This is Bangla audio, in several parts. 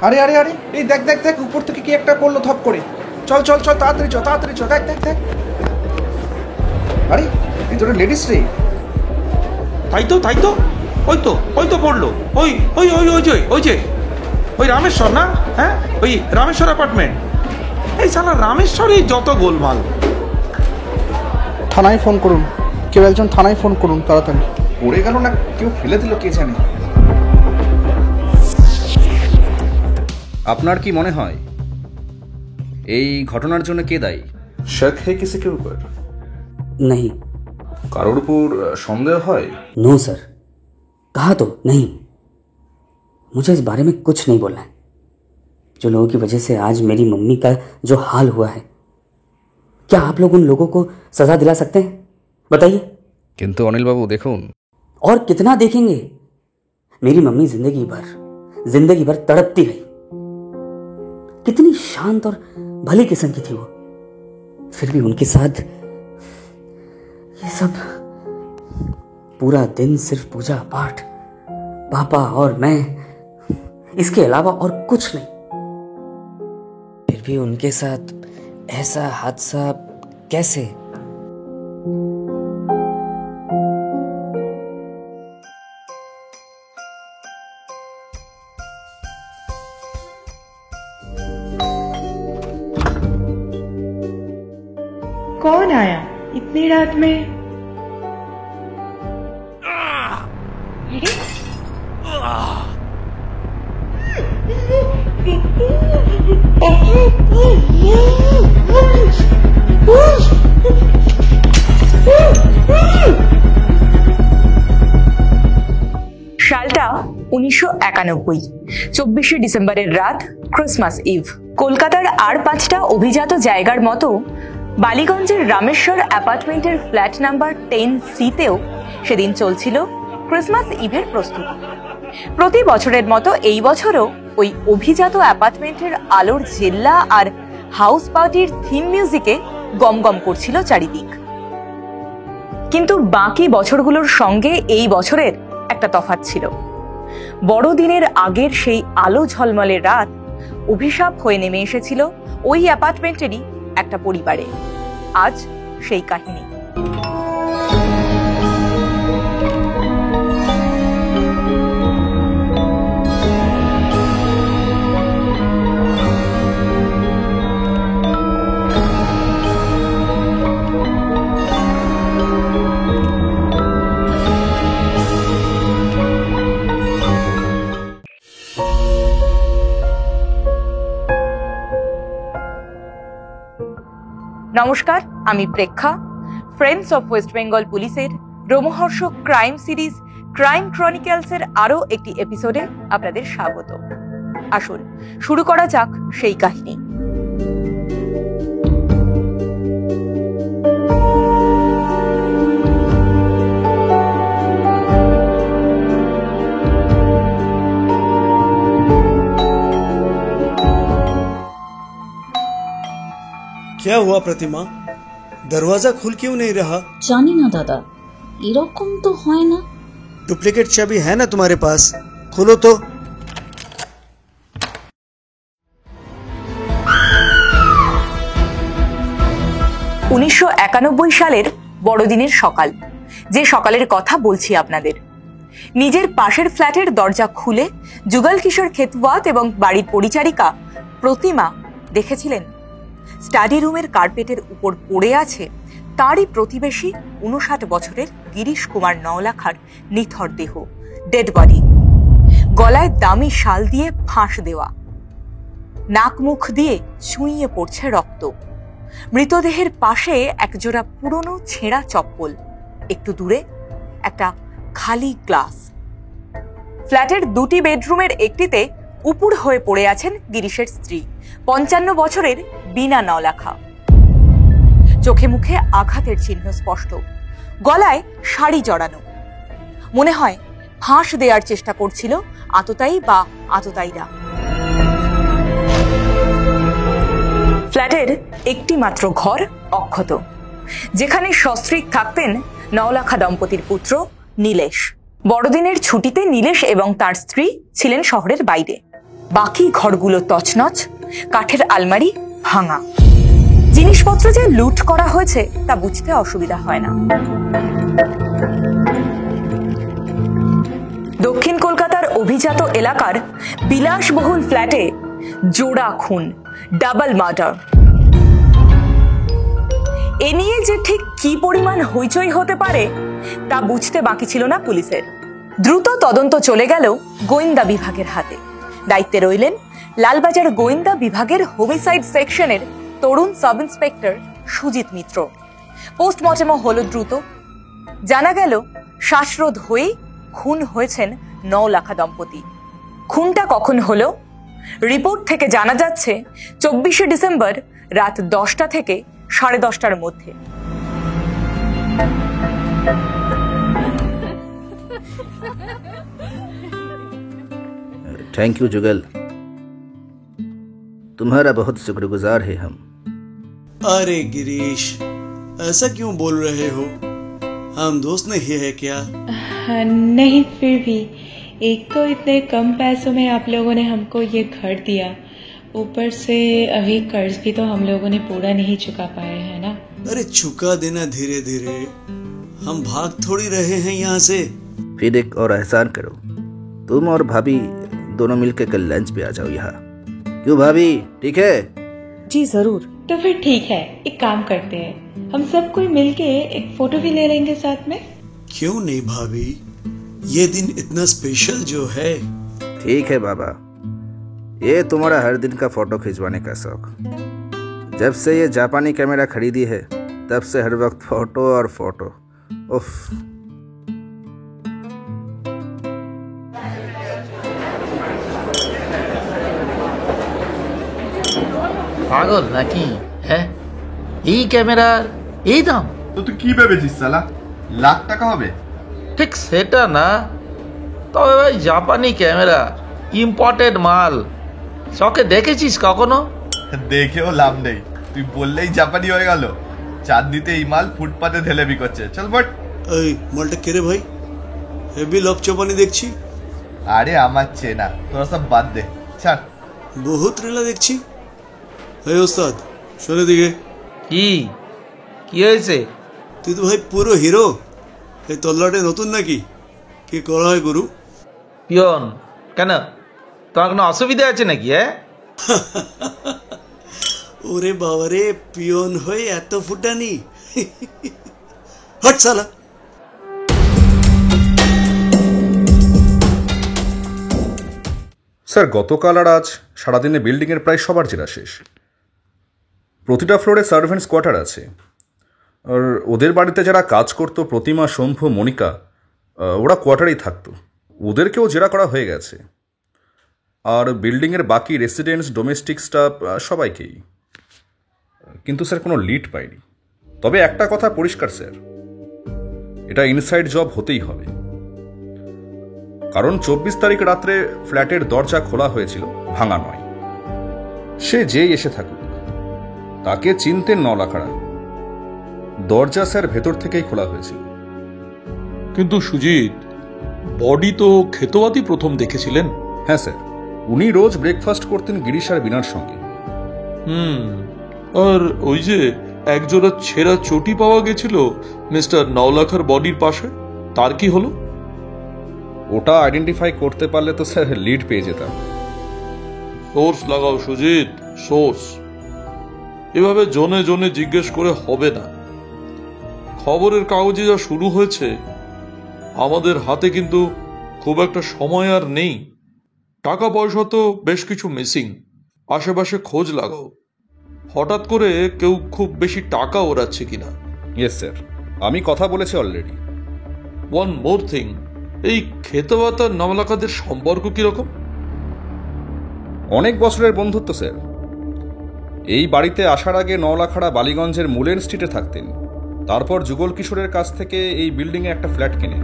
আরে আরে আরে, এই দেখ দেখ দেখ, উপর থেকে কি একটা পড়লো ধপ করে। চল চল চল, তাড়াতাড়ি চল তাড়াতাড়ি চল, দেখ দেখ দেখ। আরে ভিতরে লেডিস রে। তাই তো তাই তো, ওই তো পড়লো, ওই ওই ওই ওই যে ওই যে ওই রামেশ্বর না? হ্যাঁ, ওই রামেশ্বর অ্যাপার্টমেন্ট। এই সালা রামেশ্বরই যত গোলমাল। থানায় ফোন করুন, কেউ একজন থানায় ফোন করুন তাড়াতাড়ি। পড়ে গেল না কেউ ফেলে দিল কে জানে। আপনার কি মনে হয় এই ঘটনার জন্য কে দায়ী? शक है किसी के ऊपर? नहीं। কারোর উপর সন্দেহ হয়? नो सर, कहा तो नहीं। मुझे इस बारे में कुछ नहीं बोलना है। जो लोगों की वजह से आज मेरी मम्मी का जो हाल हुआ है, क्या आप लोग उन लोगों को सजा दिला सकते हैं? बताइए। কিন্তু অনিল বাবু দেখুন, और कितना देखेंगे? मेरी मम्मी जिंदगी भर तड़पती रही। कितनी शांत और भली किस्म की थी वो, फिर भी उनके साथ ये सब। पूरा दिन सिर्फ पूजा पाठ, पापा और मैं, इसके अलावा और कुछ नहीं। फिर भी उनके साथ ऐसा हादसा कैसे? कौन आया इतनी रात में? সালটা 1991, 24শে ডিসেম্বরের রাত, ক্রিসমাস ইভ। কলকাতার আর 5টা অভিজাত জায়গার মতো বালিগঞ্জের রামেশ্বর অ্যাপার্টমেন্টের ফ্ল্যাট নাম্বার 10C-তেও সেদিন চলছিল ক্রিসমাস ইভের প্রস্তুতি। প্রতি বছরের মতো এই বছরও ওই অভিজাত অ্যাপার্টমেন্টের আলোর জেল্লা আর হাউস পার্টির থিম মিউজিকে গমগম করছিল চারিদিক। কিন্তু বাকি বছরগুলোর সঙ্গে এই বছরের একটা তফাৎ ছিল। বড়দিনের আগের সেই আলো ঝলমলের রাত অভিশাপ হয়ে নেমে এসেছিল ওই অ্যাপার্টমেন্টেরই একটা পরিবারে। আজ সেই কাহিনী। নমস্কার, আমি Preksha. Friends of West Bengal পুলিশের রোমহর্ষক ক্রাইম সিরিজ ক্রাইম ক্রনিক্যালসের আরো একটি এপিসোডে আপনাদের স্বাগত। আসুন শুরু করা যাক সেই কাহিনী। क्या हुआ प्रतिमा? दरवाजा खुल क्यों नहीं रहा? জানি না দাদা, এরকম তো হয় না। डुप्लीकेट चाबी है ना तुम्हारे पास? खोलो तो। উনিশশো 1991 সালের বড়দিনের সকাল, যে সকালের কথা বলছি আপনাদের। নিজের পাশের ফ্ল্যাটের দরজা খুলে যুগল কিশোর খেতওয়াত এবং বাড়ির পরিচারিকা প্রতিমা দেখেছিলেন স্টাডি রুমের কার্পেটের উপর পড়ে আছে তারই প্রতিবেশী 59 বছরের গিরিশ কুমার নওলাখার নিথর দেহ, ডেড বডি। গলায় দামি শাল দিয়ে ফাঁস দেওয়া, নাক মুখ দিয়ে চুইয়ে পড়ছে রক্ত। মৃতদেহের পাশে একজোড়া পুরনো ছেঁড়া চপ্পল, একটু দূরে একটা খালি গ্লাস। ফ্ল্যাটের 2টি বেডরুমের একটিতে উপুর হয়ে পড়ে আছেন গিরিশের স্ত্রী 55 বছরের বীণা নওলাখা। চোখে মুখে আঘাতের চিহ্ন স্পষ্ট, গলায় শাড়ি জড়ানো। মনে হয় ফাঁস দেওয়ার চেষ্টা করছিল আততায়ী বা আততায়ীরা। ফ্ল্যাটের একটি মাত্র ঘর অক্ষত, যেখানে সস্ত্রীক থাকতেন নওলাখা দম্পতির পুত্র নীলেশ। বড়দিনের ছুটিতে নীলেশ এবং তার স্ত্রী ছিলেন শহরের বাইরে। বাকি ঘরগুলো তছনছ, কাঠের আলমারি ভাঙা। জিনিসপত্র যে লুট করা হয়েছে তা বুঝতে অসুবিধা হয় না। দক্ষিণ কলকাতার অভিজাত এলাকার বিলাসবহুল ফ্ল্যাটে জোড়া খুন, ডাবল মার্ডার। এ নিয়ে যে ঠিক কি পরিমাণ হইচই হতে পারে তা বুঝতে বাকি ছিল না পুলিশের। দ্রুত তদন্ত চলে গেল গোয়েন্দা বিভাগের হাতে। দায়িত্বে রইলেন লালবাজার গোয়েন্দা বিভাগের হোমিসাইড সেকশনের তরুণ সাব ইন্সপেক্টর সুজিত মিত্র। পোস্টমর্টেমও হলো দ্রুত। জানা গেল শ্বাসরোধ হয়ে খুন হয়েছেন নওলাখা দম্পতি। খুনটা কখন হলো? রিপোর্ট থেকে জানা যাচ্ছে 24শে ডিসেম্বর রাত 10টা থেকে 10:30টার মধ্যে। थैंक यू जुगल, तुम्हारा बहुत शुक्रगुजार है हम। अरे गिरीश, ऐसा क्यों बोल रहे हो? हम दोस्त नहीं है क्या? नहीं, फिर भी एक तो इतने कम पैसों में आप लोगों ने हमको ये घर दिया, ऊपर से अभी कर्ज भी तो हम लोगों ने पूरा नहीं चुका पाए हैं ना। अरे चुका देना धीरे धीरे, हम भाग थोड़ी रहे हैं यहाँ से। फिर एक और एहसान करो, तुम और भाभी दोनों मिलकर कल लंच पे आ जाओ यहाँ। क्यों भाभी, ठीक है? जी जरूर। तो फिर ठीक है, एक काम करते हैं, हम सब कोई मिलके एक फोटो भी ले लेंगे साथ में। क्यों नहीं भाभी, ये दिन इतना स्पेशल जो है। ठीक है बाबा, ये तुम्हारा हर दिन का फोटो खिंचवाने का शौक। जब से ये जापानी कैमरा खरीदी है तब से हर वक्त फोटो और फोटो। उफ। পাগল নাকি? হ্যাঁ, এই ক্যামেরার এই দাম? তো তুই কি ভেবেছিস সালা, লাখ টাকা হবে? ঠিক সেটা না, তবে ভাই জাপানি ক্যামেরা, ইম্পোর্টেড মাল, চোখে দেখেছিস কখনো? দেখেও লাভ নেই, তুই বললেই জাপানি হয়ে গেল। চাঁদনিতে এই মাল ফুটপাতে ঢেলে বিকোচ্ছে। চল বট। এই মালটা কে রে ভাই? হেভি লব চাপানি দেখছি। আরে আমার চেনা, তোরা সব বাদ দে, ছাড়। বহুত রেলা দেখছি। এই ওস্তাদ, শোনে দিকে। কি কি হয়েছে? তুই তো ভাই পুরো হিরো। এই তল্লাটে নতুন নাকি? কি করা হয় গুরু? পিয়ন কেন, তোমার কোনো অসুবিধা আছে নাকি? হ্যাঁ, ওরে বাবারে, পিয়ন হয়ে এত ফুটানি। হট সালা। স্যার, গতকাল আর আজ সারাদিনে বিল্ডিংয়ের প্রায় সবার জেরা শেষ। প্রতিটা ফ্লোরে সার্ভেন্টস কোয়ার্টার আছে, আর ওদের বাড়িতে যারা কাজ করতো, প্রতিমা, শম্ভু, মনিকা, ওরা কোয়ার্টারেই থাকতো। ওদেরকেও জেরা করা হয়ে গেছে। আর বিল্ডিংয়ের বাকি রেসিডেন্টস, ডোমেস্টিক স্টাফ সবাইকেই। কিন্তু স্যার কোনো লিড পাইনি। তবে একটা কথা পরিষ্কার স্যার, এটা ইনসাইড জব হতেই হবে। কারণ 24 তারিখ রাত্রে ফ্ল্যাটের দরজা খোলা হয়েছিল, ভাঙা নয়। সে যেই এসে থাকুক, তাকে চিনতেন নওলাখাড়া। দরজা স্যার ভেতর থেকেই খোলা হয়েছিল। কিন্তু সুজিত, বডি তো খেতোয়াতি প্রথম দেখেছিলেন। হ্যাঁ স্যার, উনি রোজ ব্রেকফাস্ট করতেন গিরিশ আর বিনার সঙ্গে। আর ওই যে একজোড়া ছেঁড়া চটি পাওয়া গেছিল মিস্টার নওলাখার বডির পাশে, তার কি হলো? ওটা আইডেন্টিফাই করতে পারলে তো স্যার লিড পেয়ে যেতাম। সোর্স লাগাও সুজিত, সোর্স। এভাবে জনে জনে জিজ্ঞেস করে হবে না। খবরের কাগজে যা শুরু হয়েছে, আমাদের হাতে কিন্তু খুব একটা সময় আর নেই। টাকা পয়সা তো বেশ কিছু মিসিং, আশেপাশে খোঁজ লাগাও। হঠাৎ করে কেউ খুব বেশি টাকা ওড়াচ্ছে কিনা। ইয়েস স্যার, আমি কথা বলেছি অলরেডি। ওয়ান মোর থিং, এই খেতোয়াত আর নওলাখাদের সম্পর্ক কিরকম? অনেক বছরের বন্ধুত্ব স্যার। এই বাড়িতে আসার আগে নওলাখাড়া বালিগঞ্জের মুলেন স্ট্রিটে থাকতেন। তারপর যুগল কিশোরের কাছ থেকে এই বিল্ডিংয়ে একটা ফ্ল্যাট কেনেন।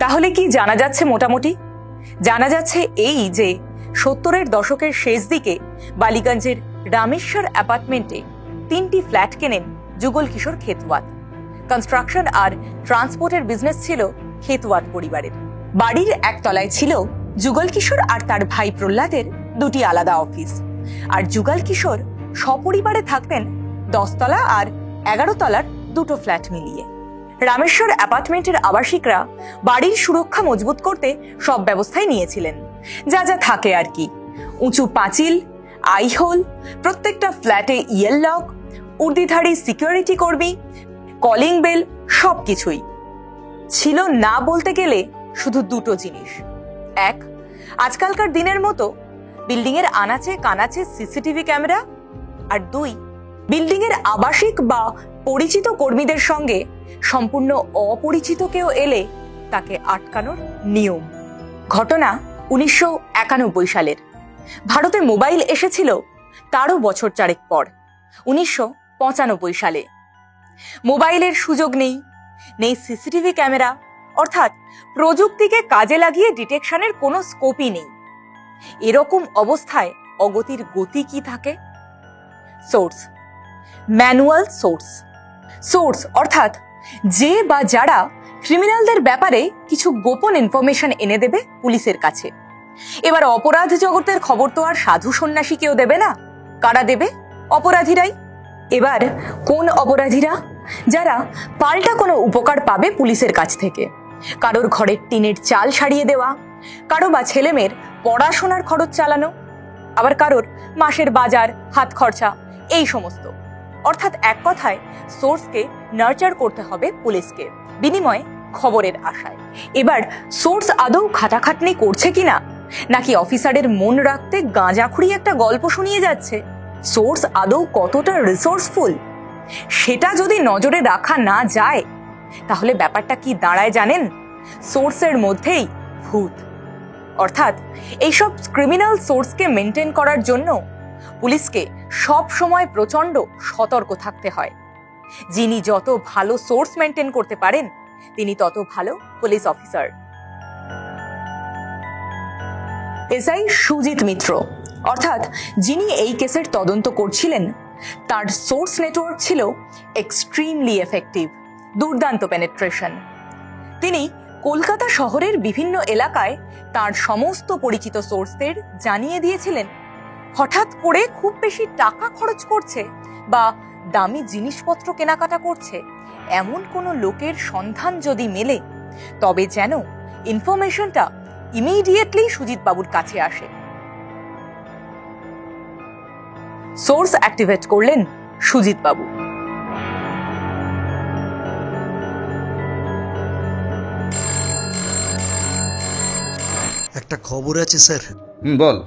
তাহলে কি জানা যাচ্ছে? মোটামুটি জানা যাচ্ছে এই যে 70-এর দশকের শেষ দিকে বালিগঞ্জের রামেশ্বর অ্যাপার্টমেন্টে 3টি ফ্ল্যাট কেনেন যুগল কিশোর খেতওয়াত। কনস্ট্রাকশন আর ট্রান্সপোর্টের বিজনেস ছিল খেতওয়াত পরিবারের। বাড়ির একতলায় ছিল যুগল কিশোর আর তার ভাই প্রহ্লাদের দুটি আলাদা অফিস, আর যুগল কিশোর সপরিবারে থাকতেন 10 তলা আর 11 তলার দুটো ফ্ল্যাট মিলিয়ে। রামেশ্বর অ্যাপার্টমেন্টের আবাসিকরা বাড়ির সুরক্ষা মজবুত করতে সব ব্যবস্থাই নিয়েছিলেন, যা যা থাকে আর কি। উঁচু পাঁচিল, আইহোল, প্রত্যেকটা ফ্ল্যাটে ইয়েল লক, উর্দিধারী সিকিউরিটি কর্মী, কলিং বেল, সবকিছুই ছিল। না বলতে গেলে শুধু দুটো জিনিস: এক, আজকালকার দিনের মতো বিল্ডিং এর আনাচে কানাচে সিসিটিভি ক্যামেরা, আর দুই, বিল্ডিং এর আবাসিক বা পরিচিত কর্মীদের সঙ্গে সম্পূর্ণ অপরিচিত কেউ এলে তাকে আটকানোর নিয়ম। ঘটনা 1991 সালের। ভারতে মোবাইল এসেছিল তারও বছর 4 পর, 1995 সালে। মোবাইলের সুযোগ নেই, নেই সিসিটিভি ক্যামেরা, অর্থাৎ প্রযুক্তিকে কাজে লাগিয়ে ডিটেকশনের কোনো স্কোপই নেই। এরকম অবস্থায় অগতির গতি কি থাকে? Source, manual source. সোর্স অর্থাৎ যে বা যারা ক্রিমিনালদের ব্যাপারে কিছু গোপন ইনফরমেশন এনে দেবে পুলিশের কাছে। এবার অপরাধ জগতের খবর তো আর সাধু সন্ন্যাসী কেউ দেবে না, কারা দেবে? অপরাধীরাই। এবার কোন অপরাধীরা? যারা পাল্টা কোনো উপকার পাবে পুলিশের কাছ থেকে। কারোর ঘরের টিনের চাল সারিয়ে দেওয়া, কারো বা ছেলেমেয়ের পড়াশোনার খরচ চালানো, আবার কারোর মাসের বাজার, হাত খরচা, এই সমস্ত। অর্থাৎ এক কথায় সোর্সকে নার্চার করতে হবে পুলিশকে, বিনিময়ে খবরের আশায়। এবার সোর্স আদৌ খাটাখাটনি করছে কিনা, নাকি অফিসারের মন রাখতে গাঁজাখুরি একটা গল্প শুনিয়ে যাচ্ছে, সোর্স আদৌ কতটা রিসোর্সফুল, সেটা যদি নজরে রাখা না যায় তাহলে ব্যাপারটা কি দাঁড়ায় জানেন? সোর্সের মধ্যেই ভূত। অর্থাৎ এইসব ক্রিমিনাল সোর্সকে মেনটেন করার জন্য পুলিশকে সব সময় প্রচন্ড সতর্ক থাকতে হয়। যিনি যত ভালো সোর্স মেনটেন করতে পারেন তিনি তত ভালো পুলিশ অফিসার। এসআই সুজিত মিত্র, অর্থাৎ যিনি এই কেসের তদন্ত করছিলেন, তার সোর্স নেটওয়ার্ক ছিল এক্সট্রিমলি এফেক্টিভ, দুর্দান্ত পেনেট্রেশন। তিনি কলকাতা শহরের বিভিন্ন এলাকায় তার সমস্ত পরিচিত সোর্সদের জানিয়ে দিয়েছিলেন হঠাৎ করে খুব বেশি টাকা খরচ করছে বা দামি জিনিসপত্র কেনাকাটা করছে এমন কোনো লোকের সন্ধান যদি মেলে তবে যেন ইনফরমেশনটা ইমিডিয়েটলি সুজিত বাবুর কাছে আসে। সোর্স অ্যাক্টিভেট করলেন সুজিত বাবু। একটা খবর আছে স্যার। বল।